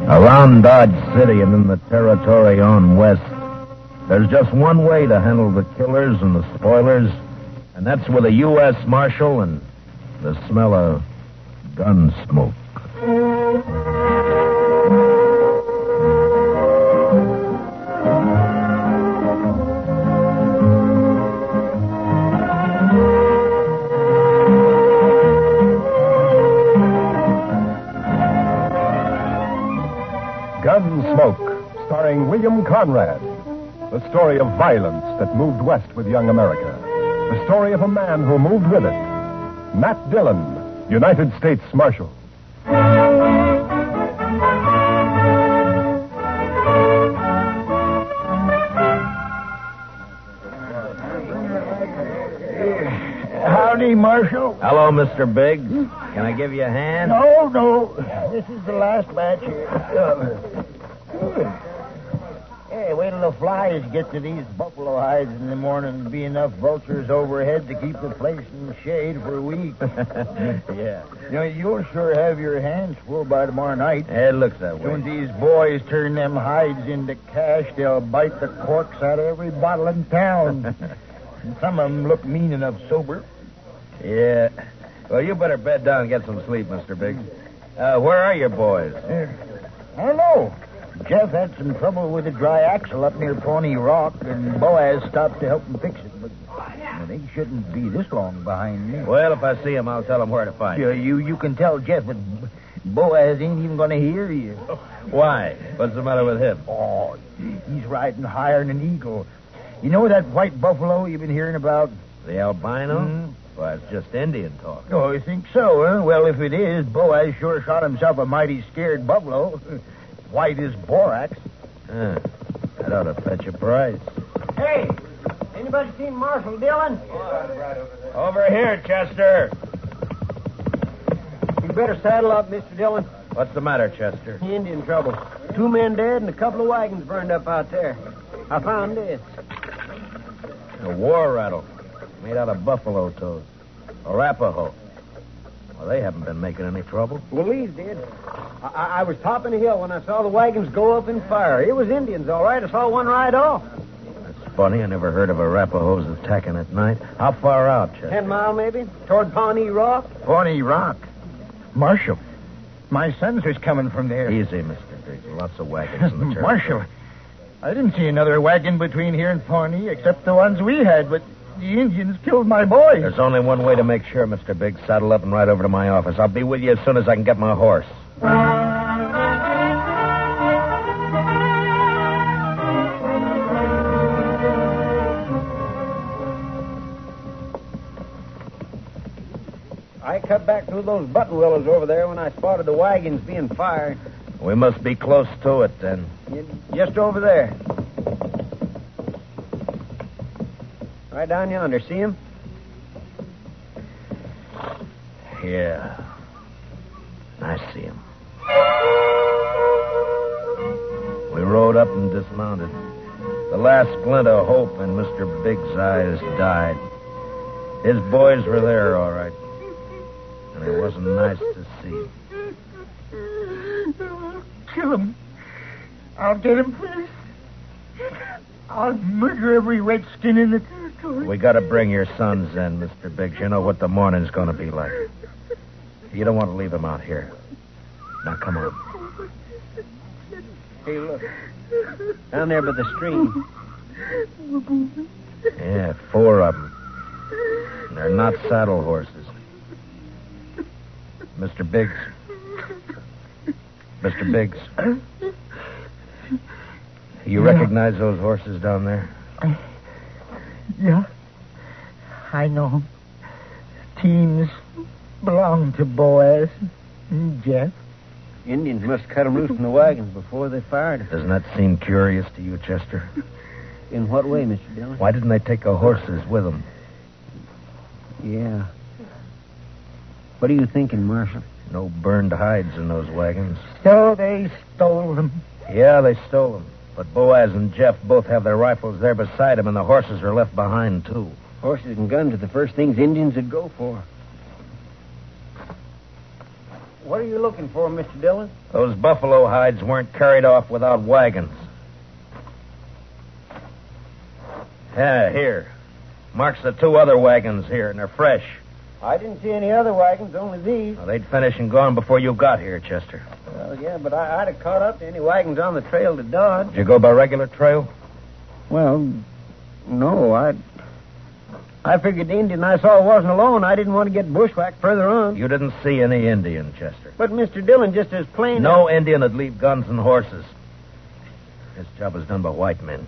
Around Dodge City and in the territory on west, there's just one way to handle the killers and the spoilers, and that's with a U.S. Marshal and the smell of gun smoke. Gunsmoke, starring William Conrad. The story of violence that moved west with young America. The story of a man who moved with it. Matt Dillon, United States Marshal. Howdy, Marshal. Hello, Mr. Biggs. Can I give you a hand? No. This is the last batch here. Hey, wait till the flies get to these buffalo hides in the morning and be enough vultures overhead to keep the place in the shade for a week. Yeah. You'll sure have your hands full by tomorrow night. It looks that way. When these boys turn them hides into cash, they'll bite the corks out of every bottle in town. And some of them look mean enough sober. Yeah. Well, you better bed down and get some sleep, Mr. Biggs. Where are your boys? I don't know. Jeff had some trouble with a dry axle up near Pawnee Rock, and Boaz stopped to help him fix it. But they shouldn't be this long behind me. Well, if I see him, I'll tell him where to find you. You can tell Jeff, but Boaz ain't even going to hear you. Why? What's the matter with him? Oh, he's riding higher than an eagle. You know that white buffalo you've been hearing about? The albino? Mm-hmm. Well, it's just Indian talk. Oh, you think so, huh? Well, if it is, Boaz sure shot himself a mighty scared buffalo. White as borax. That ought to fetch a price. Hey, anybody seen Marshal Dillon? Over here, Chester. You better saddle up, Mr. Dillon. What's the matter, Chester? Indian trouble. 2 men dead and a couple of wagons burned up out there. I found this. A war rattle made out of buffalo toes. Arapaho. Well, they haven't been making any trouble. Well, these did. I was topping a hill when I saw the wagons go up in fire. It was Indians, all right. I saw one ride off. That's funny. I never heard of Arapahoes attacking at night. How far out, Chester? 10 mile, maybe, toward Pawnee Rock. Pawnee Rock. Marshal, my sons was coming from there. Easy, Mr. Biggs. Lots of wagons in the territory. Marshal, I didn't see another wagon between here and Pawnee except the ones we had, but the Indians killed my boys. There's only one way to make sure, Mr. Biggs. Saddle up and ride over to my office. I'll be with you as soon as I can get my horse. I cut back through those button willows over there when I spotted the wagons being fired. We must be close to it, then. Just over there. Right down yonder. See him? Yeah. I see him. We rode up and dismounted. The last glint of hope in Mr. Biggs' eyes died. His boys were there, all right. And it wasn't nice to see. Kill him. I'll get him first. I'll murder every redskin in the territory. We got to bring your sons in, Mr. Biggs. You know what the morning's going to be like. You don't want to leave them out here. Now, come on. Hey, look. Down there by the stream. Yeah, 4 of them. And they're not saddle horses. Mr. Biggs. Mr. Biggs. You recognize those horses down there? Yeah. I know him. Teams belong to Boaz and Jeff. Indians must cut them loose from the wagons before they fired. Doesn't that seem curious to you, Chester? In what way, Mr. Dillon? Why didn't they take the horses with them? Yeah. What are you thinking, Marshal? No burned hides in those wagons. So they stole them. Yeah, they stole them. But Boaz and Jeff both have their rifles there beside them, and the horses are left behind, too. Horses and guns are the first things Indians would go for. What are you looking for, Mr. Dillon? Those buffalo hides weren't carried off without wagons. Yeah, here. Marks the 2 other wagons here, and they're fresh. I didn't see any other wagons, only these. Well, they'd finished and gone before you got here, Chester. Well, yeah, but I'd have caught up to any wagons on the trail to Dodge. Did you go by regular trail? Well, no, I figured the Indian I saw wasn't alone. I didn't want to get bushwhacked further on. You didn't see any Indian, Chester. But Mr. Dillon, just as plain No Indian would leave guns and horses. This job was done by white men.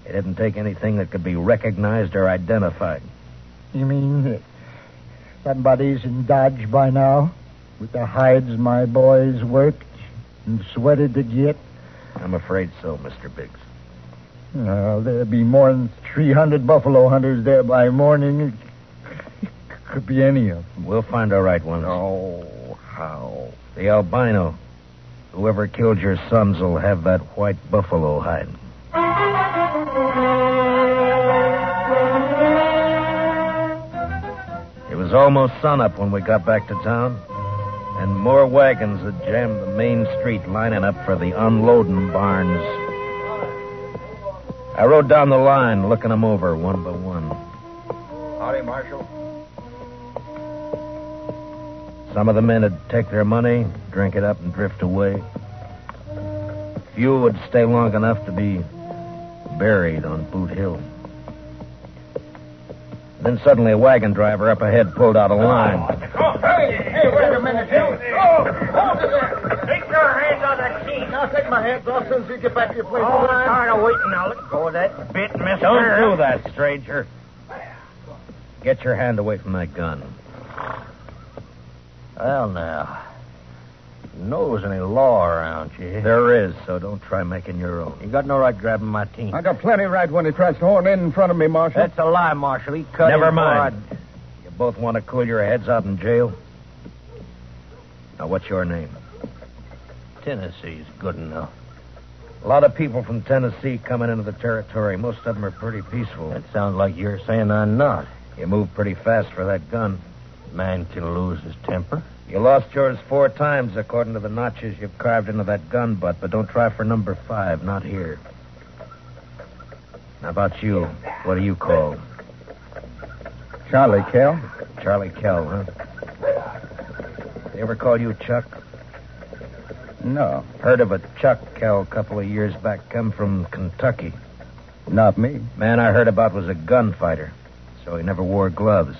They didn't take anything that could be recognized or identified. You mean somebody's in Dodge by now? With the hides my boys worked and sweated to get? I'm afraid so, Mr. Biggs. There'll be more than 300 buffalo hunters there by morning. Could be any of them. We'll find our right ones. Oh, how? The albino. Whoever killed your sons will have that white buffalo hide. It was almost sunup when we got back to town, and more wagons had jammed the main street lining up for the unloading barns. I rode down the line, looking them over one by one. Howdy, Marshal. Some of the men would take their money, drink it up, and drift away. Few would stay long enough to be buried on Boot Hill. Then suddenly a wagon driver up ahead pulled out a line. Oh, hey, wait a minute. Oh, hold it there. Take your hands on that key. I'll take my hands off as soon as you get back to your place. Oh, I'm tired of waiting. Now, let go of that bit, mister. Don't do that, stranger. Get your hand away from that gun. Well, now, you know there's any law around you. There is, so don't try making your own. You got no right grabbing my team. I got plenty right when he tries to horn in front of me, Marshal. That's a lie, Marshal. He cut Never in mind. before You both want to cool your heads out in jail? Now, what's your name? Tennessee's good enough. A lot of people from Tennessee coming into the territory. Most of them are pretty peaceful. That sounds like you're saying I'm not. You move pretty fast for that gun. Man can lose his temper. You lost yours 4 times, according to the notches you've carved into that gun butt, but don't try for number 5, not here. How about you? What do you call? Charlie Kell. Charlie Kell, huh? They ever call you Chuck? No, Heard of a Chuck Kell a couple of years back, come from Kentucky. not me. Man I heard about was a gunfighter, so he never wore gloves.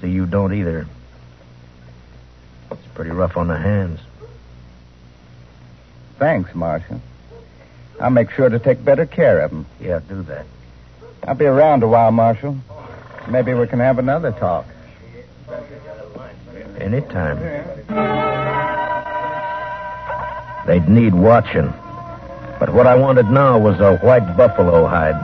See, you don't either. It's pretty rough on the hands. Thanks, Marshal. I'll make sure to take better care of him. Yeah, do that. I'll be around a while, Marshal. Maybe we can have another talk. Anytime. They'd need watching. But what I wanted now was a white buffalo hide.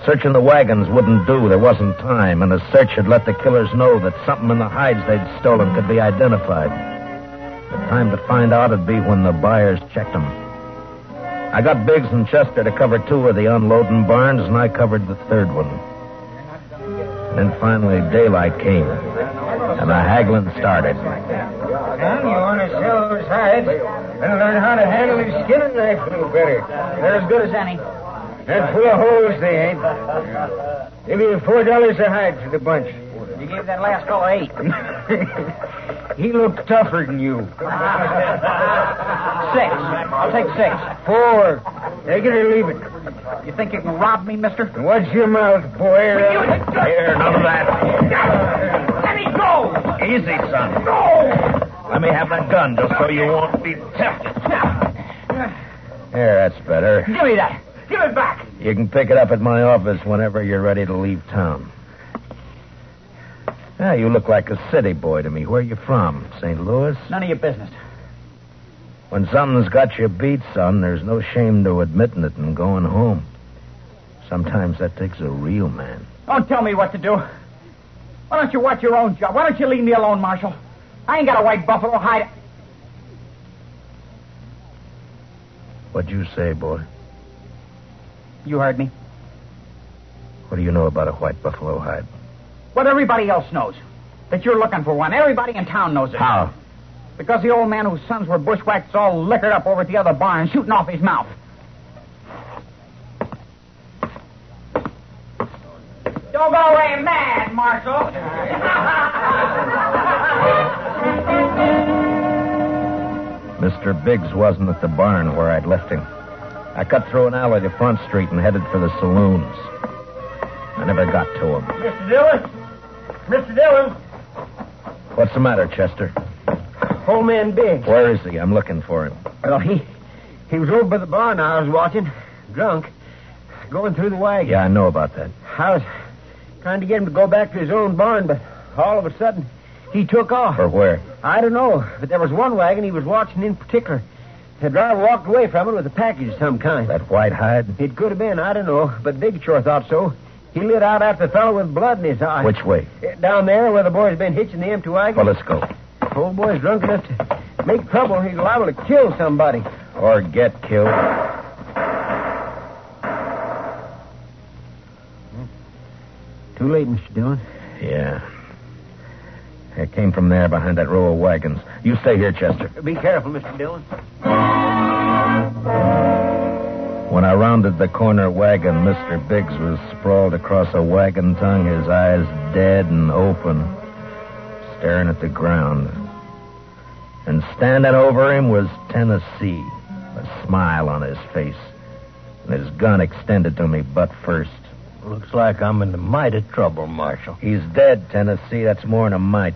Searching the wagons wouldn't do. There wasn't time, and a search had let the killers know that something in the hides they'd stolen could be identified. The time to find out would be when the buyers checked them. I got Biggs and Chester to cover 2 of the unloading barns, and I covered the 3rd one. Then finally daylight came, and the haggling started. Son, you want to sell those hides, better learn how to handle your skinning knife a little better. They're as good as any. They're full of holes, they ain't. Give you $4 a hide for the bunch. You gave that last fellow 8. He looked tougher than you. 6. I'll take 6. 4. Take it or leave it. You think you can rob me, mister? Watch your mouth, boy. Here, none of that. Let me go! Easy, son. Go! Let me have that gun just so you won't be tempted. Here, that's better. Give me that. Give it back. You can pick it up at my office whenever you're ready to leave town. Yeah, you look like a city boy to me. Where are you from? St. Louis? None of your business. When something's got you beat, son, there's no shame to admitting it and going home. Sometimes that takes a real man. Don't tell me what to do. Why don't you watch your own job? Why don't you leave me alone, Marshal? I ain't got a white buffalo hide. What'd you say, boy? You heard me. What do you know about a white buffalo hide? What everybody else knows. That you're looking for one. Everybody in town knows it. How? Because the old man whose sons were bushwhacked is all liquored up over at the other barn, shooting off his mouth. Don't go away mad, Marshal. Mr. Biggs wasn't at the barn where I'd left him. I cut through an alley to Front Street and headed for the saloons. I never got to him. Mr. Dillon? Mr. Dillon? What's the matter, Chester? Old man Biggs. Where is he? I'm looking for him. Well, he was over by the barn I was watching, drunk, going through the wagon. Yeah, I know about that. I was trying to get him to go back to his own barn, but all of a sudden, he took off. For where? I don't know, but there was one wagon he was watching in particular. The driver walked away from it with a package of some kind. That white hide? It could have been, I don't know, but Big sure thought so. He lit out after the fellow with blood in his eye. Which way? Down there where the boy's been hitching the empty wagon. Well, let's go. If old boy's drunk enough to make trouble, he's liable to kill somebody. Or get killed. Too late, Mr. Dillon. Yeah. It came from there behind that row of wagons. You stay here, Chester. Be careful, Mr. Dillon. When I rounded the corner wagon, Mr. Biggs was sprawled across a wagon tongue, his eyes dead and open, staring at the ground. And standing over him was Tennessee, a smile on his face, and his gun extended to me butt first. Looks like I'm in the mighty trouble, Marshal. He's dead, Tennessee. That's more than a mite.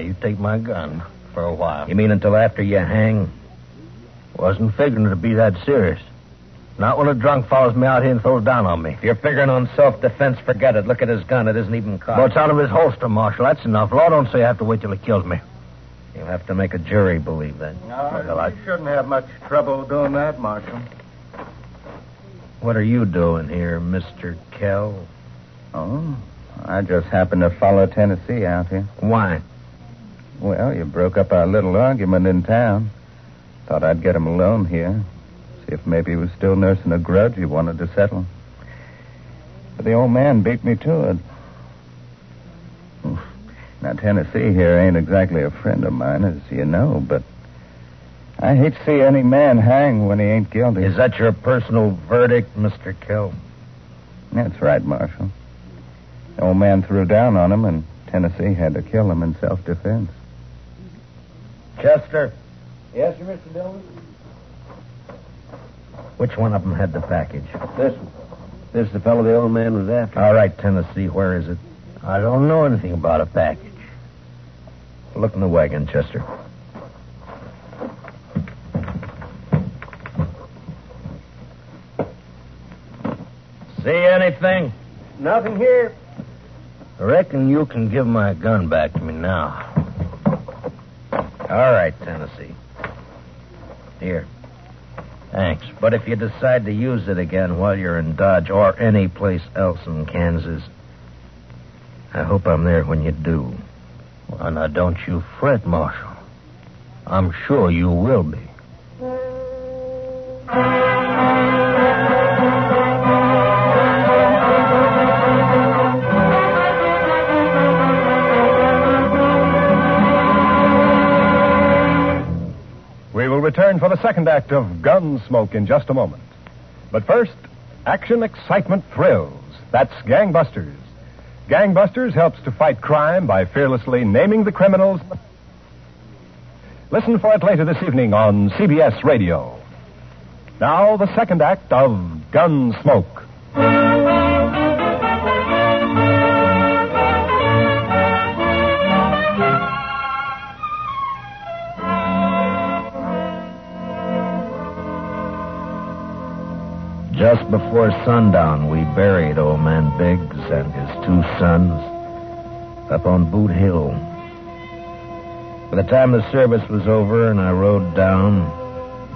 You take my gun for a while. You mean until after you hang? Wasn't figuring it'd be that serious. Not when a drunk follows me out here and throws down on me. If you're figuring on self-defense, forget it. Look at his gun. It isn't even cocked. Well, it's out of his holster, Marshal. That's enough. Law don't say I have to wait till he kills me. You'll have to make a jury believe that. Well, I shouldn't have much trouble doing that, Marshal. What are you doing here, Mr. Kell? Oh, I just happened to follow Tennessee out here. Why? Well, you broke up our little argument in town. Thought I'd get him alone here. See if maybe he was still nursing a grudge he wanted to settle. But the old man beat me to it. Now, Tennessee here ain't exactly a friend of mine, as you know, but I hate to see any man hang when he ain't guilty. Is that your personal verdict, Mr. Kell? That's right, Marshal. The old man threw down on him, and Tennessee had to kill him in self-defense. Chester, Yes, sir, Mr. Dillon? which one of them had the package? This one. This is the fellow the old man was after. All right, Tennessee, where is it? don't know anything about a package. Look in the wagon, Chester. See anything? Nothing here. I reckon you can give my gun back to me now. All right, Tennessee. Here. Thanks. But if you decide to use it again while you're in Dodge or any place else in Kansas, I hope I'm there when you do. Well, now, don't you fret, Marshal. I'm sure you will be. We will return for the second act of Gunsmoke in just a moment. But first, action, excitement, thrills. That's Gangbusters. Gangbusters helps to fight crime by fearlessly naming the criminals. Listen for it later this evening on CBS Radio. Now, the second act of Gunsmoke. Just before sundown, we buried old man Biggs and his two sons up on Boot Hill. By the time the service was over and I rode down,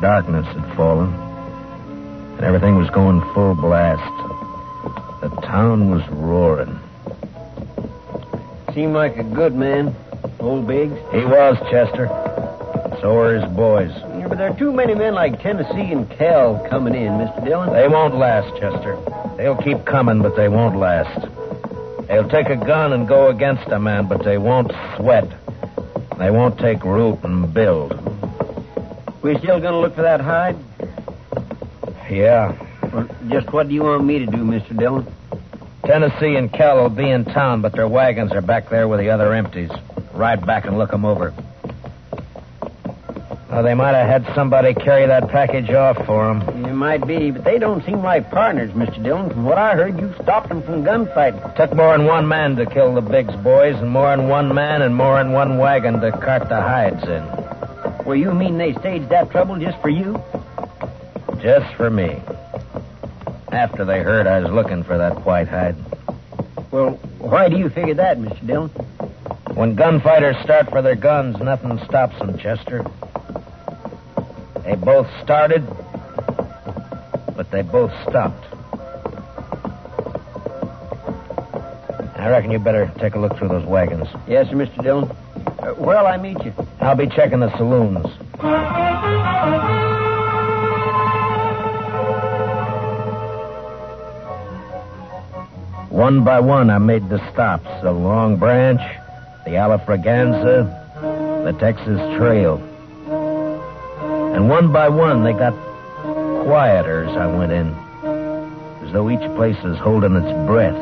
darkness had fallen, and everything was going full blast. The town was roaring. Seemed like a good man, old Biggs. He was, Chester. So are his boys. Yeah, but there are too many men like Tennessee and Cal coming in, Mr. Dillon. They won't last, Chester. They'll keep coming, but they won't last. They'll take a gun and go against a man, but they won't sweat. They won't take root and build. We still gonna look for that hide? Yeah. Well, just what do you want me to do, Mr. Dillon? Tennessee and Cal will be in town, but their wagons are back there with the other empties. Ride back and look them over. Well, they might have had somebody carry that package off for them. It might be, but they don't seem like partners, Mr. Dillon. From what I heard, you stopped them from gunfighting. Took more than one man to kill the Biggs boys, and more than one man and more than one wagon to cart the hides in. Well, you mean they staged that trouble just for you? Just for me. After they heard I was looking for that white hide. Well, why do you figure that, Mr. Dillon? When gunfighters start for their guns, nothing stops them, Chester. They both started, but they both stopped. I reckon you better take a look through those wagons. Yes, sir, Mr. Dillon. Where'll I meet you? I'll be checking the saloons. One by one, I made the stops. The Long Branch, the Alafraganza, the Texas Trail. And one by one, they got quieter as I went in. As though each place was holding its breath,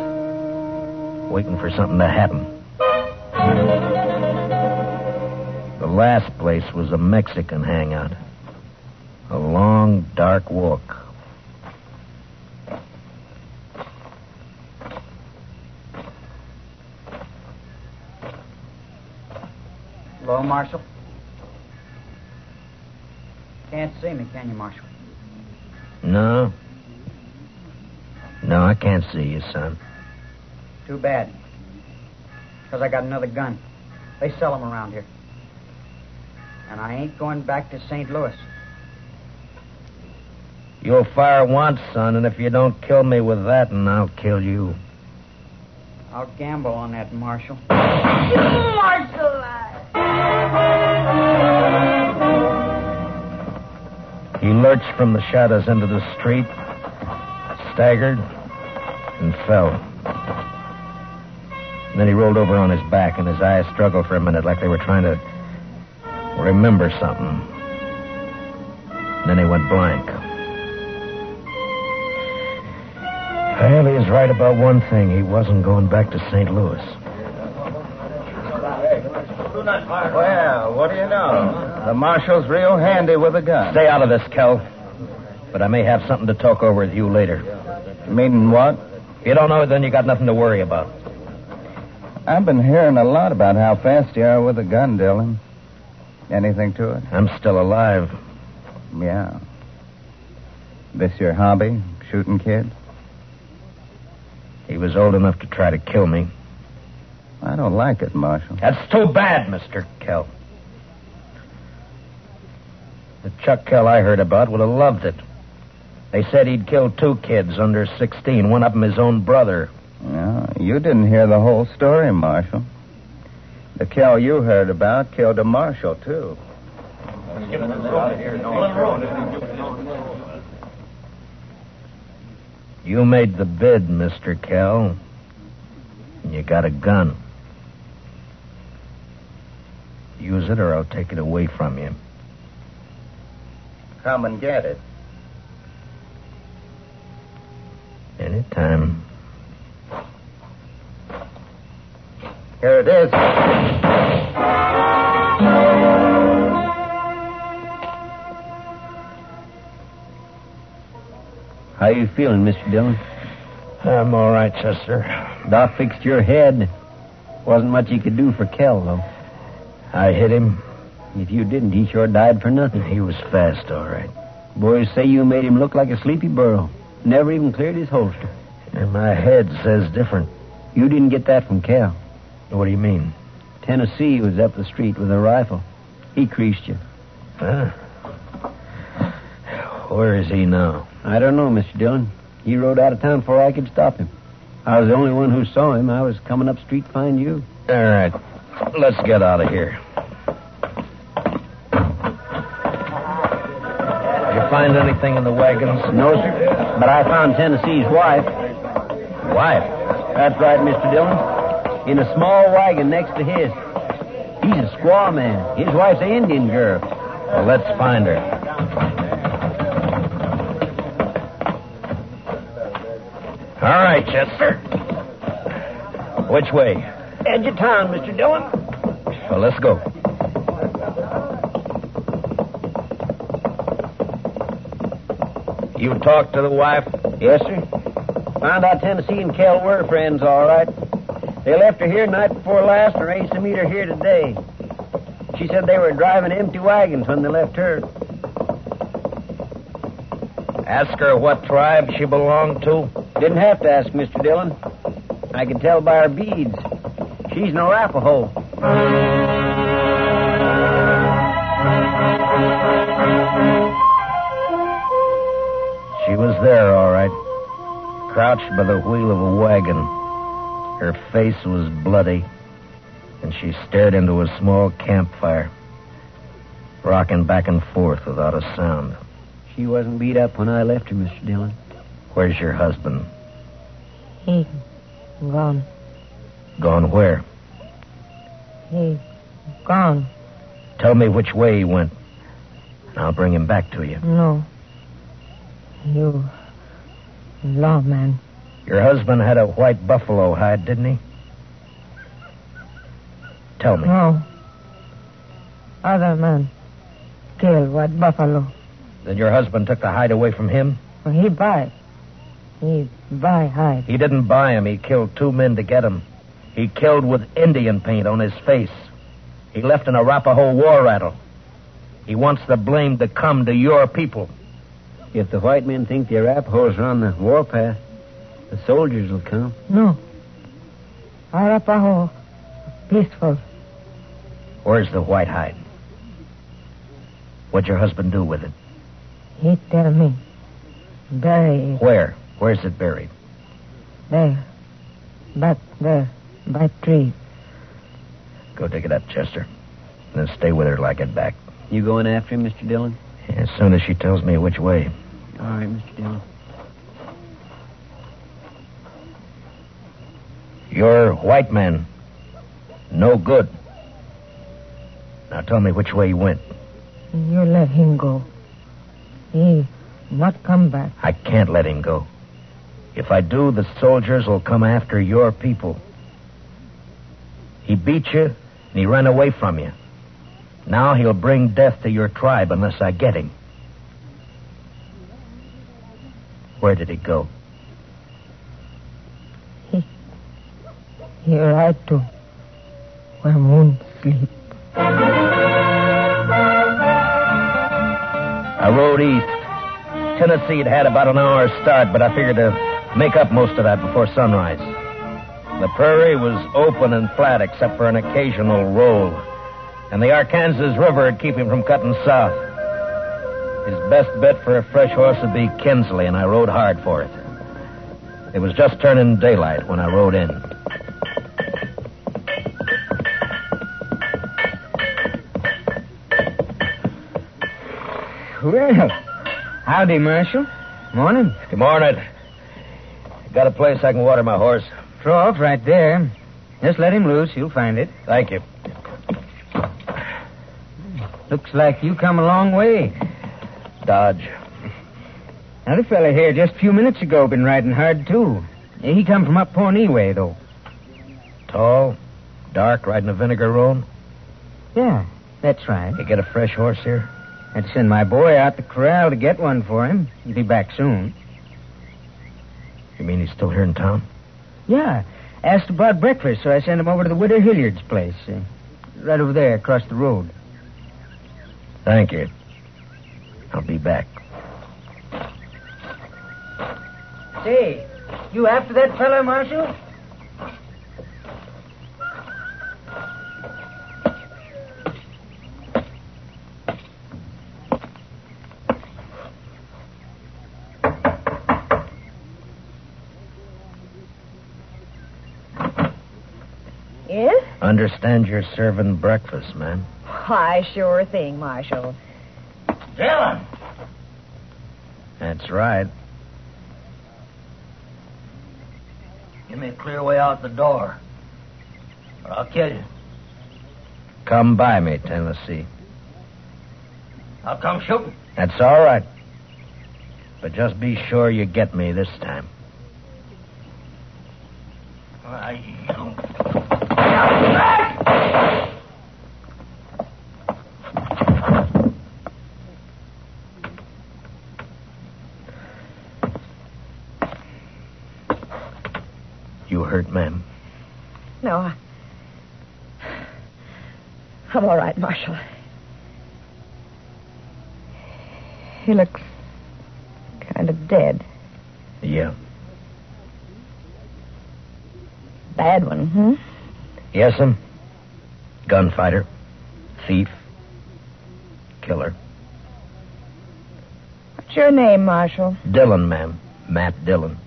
waiting for something to happen. The last place was a Mexican hangout. A long, dark walk. Hello, Marshal? Can't see me, can you, Marshal? No. No, I can't see you, son. Too bad. Because I got another gun. They sell them around here. And I ain't going back to St. Louis. You'll fire once, son, and if you don't kill me with that, and I'll kill you. I'll gamble on that, Marshal. Marshal! He lurched from the shadows into the street, staggered, and fell. And then he rolled over on his back, and his eyes struggled for a minute like they were trying to remember something. And then he went blank. Well, he was right about one thing. He wasn't going back to St. Louis. Well, what do you know? The marshal's real handy with a gun. Stay out of this, Kel. But I may have something to talk over with you later. Meaning what? If you don't know it, then you got nothing to worry about. I've been hearing a lot about how fast you are with a gun, Dillon. Anything to it? I'm still alive. Yeah. This your hobby, shooting kids? He was old enough to try to kill me. I don't like it, Marshal. That's too bad, Mr. Kell. The Chuck Kell I heard about would have loved it. They said he'd killed 2 kids under 16, one of them his own brother. No, you didn't hear the whole story, Marshal. The Kell you heard about killed a marshal, too. You made the bid, Mr. Kell. And you got a gun. Use it or I'll take it away from you. Come and get it. Anytime. Here it is. How you feeling, Mr. Dillon? I'm all right, Chester. Doc fixed your head. Wasn't much he could do for Kell, though. I hit him. If you didn't, he sure died for nothing. He was fast, all right. Boys say you made him look like a sleepy burro. Never even cleared his holster. And my head says different. You didn't get that from Kell. What do you mean? Tennessee was up the street with a rifle. He creased you. Huh? Where is he now? I don't know, Mr. Dillon. He rode out of town before I could stop him. I was the only one who saw him. I was coming up street to find you. All right. Let's get out of here. Did you find anything in the wagons? No, sir. But I found Tennessee's wife. Wife? That's right, Mr. Dillon. In a small wagon next to his. He's a squaw man. His wife's an Indian girl. Well, let's find her. All right, Chester. Which way? Edge of town, Mr. Dillon. Well, let's go. You talked to the wife? Yes, sir. Found out Tennessee and Kel were friends, all right. They left her here night before last and arranged to meet her here today. She said they were driving empty wagons when they left her. Ask her what tribe she belonged to? Didn't have to ask, Mr. Dillon. I could tell by her beads. She's an Arapaho. She was there, all right. Crouched by the wheel of a wagon. Her face was bloody, and she stared into a small campfire, rocking back and forth without a sound. She wasn't beat up when I left her, Mr. Dillon. Where's your husband? He gone. Gone where? He gone. Tell me which way he went, and I'll bring him back to you. No. You lawman. Your husband had a white buffalo hide, didn't he? Tell me. No. Other man killed white buffalo. Then your husband took the hide away from him? Well, he buy hide. He didn't buy him. He killed 2 men to get him. He killed with Indian paint on his face. He left an Arapaho war rattle. He wants the blame to come to your people. If the white men think the Arapahoes are on the warpath, the soldiers will come. No. Arapaho peaceful. Where's the white hide? What'd your husband do with it? He tell me. Bury it. Where? Where's it buried? There. Back there. By tree. Go dig it up, Chester. And then stay with her till I get back. You going after him, Mr. Dillon? As soon as she tells me which way. All right, Mr. Dillon. You're white man. No good. Now tell me which way he went. You let him go. He not come back. I can't let him go. If I do, the soldiers will come after your people. He beat you, and he ran away from you. Now he'll bring death to your tribe unless I get him. Where did he go? He ride to where moon sleep. I rode east. Tennessee had about an hour's start, but I figured to make up most of that before sunrise. The prairie was open and flat except for an occasional roll, and the Arkansas River would keep him from cutting south. His best bet for a fresh horse would be Kinsley, and I rode hard for it. It was just turning daylight when I rode in. Well, howdy, Marshal. Morning. Good morning. Got a place I can water my horse? Trough right there. Just let him loose. You'll find it. Thank you. Looks like you come a long way. Dodge. Another fella here just a few minutes ago been riding hard, too. He come from up Pawnee way, though. Tall, dark, riding a vinegar roan? Yeah, that's right. You get a fresh horse here? I'd send my boy out the corral to get one for him. He'll be back soon. You mean he's still here in town? Yeah. Asked about breakfast, so I sent him over to the widow Hilliard's place. Right over there, across the road. Thank you. I'll be back. Say, you after that fella, Marshal? Yes? Understand you're serving breakfast, ma'am. Why, sure thing, Marshal. Dillon! That's right. Give me a clear way out the door, or I'll kill you. Come by me, Tennessee. I'll come shooting. That's all right. But just be sure you get me this time. You hurt, ma'am? No, I'm all right, Marshal. He looks kind of dead. Yeah. Bad one, Yes'm. Gunfighter. Thief. Killer. What's your name, Marshal? Dillon, ma'am. Matt Dillon.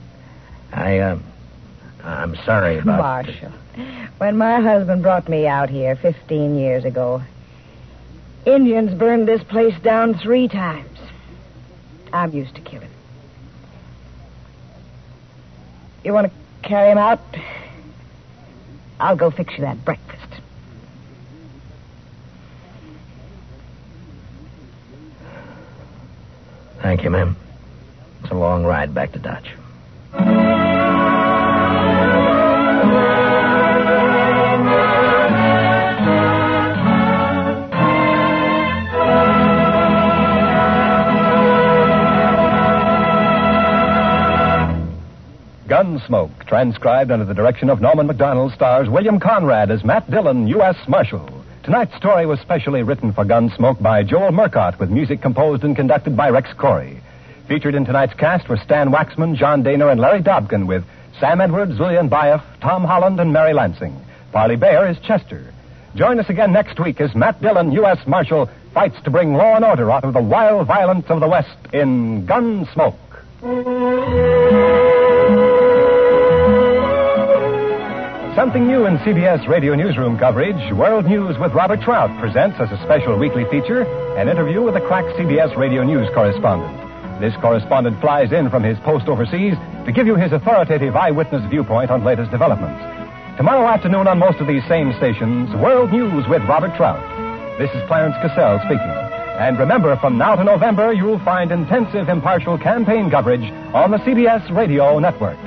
I'm sorry about... Marshal. When my husband brought me out here 15 years ago, Indians burned this place down 3 times. I'm used to killing. You want to carry him out? I'll go fix you that breakfast. Thank you, ma'am. It's a long ride back to Dodge. Gunsmoke, transcribed under the direction of Norman MacDonald, stars William Conrad as Matt Dillon, U.S. Marshal. Tonight's story was specially written for Gunsmoke by Joel Murcott, with music composed and conducted by Rex Corey. Featured in tonight's cast were Stan Waxman, John Daner, and Larry Dobkin, with Sam Edwards, Lillian Baeff, Tom Holland, and Mary Lansing. Parley Bear is Chester. Join us again next week as Matt Dillon, U.S. Marshal, fights to bring law and order out of the wild violence of the West in Gunsmoke. Something new in CBS Radio Newsroom coverage, World News with Robert Trout presents as a special weekly feature an interview with a crack CBS Radio News correspondent. This correspondent flies in from his post overseas to give you his authoritative eyewitness viewpoint on latest developments. Tomorrow afternoon on most of these same stations, World News with Robert Trout. This is Clarence Cassell speaking. And remember, from now to November, you'll find intensive, impartial campaign coverage on the CBS Radio Network.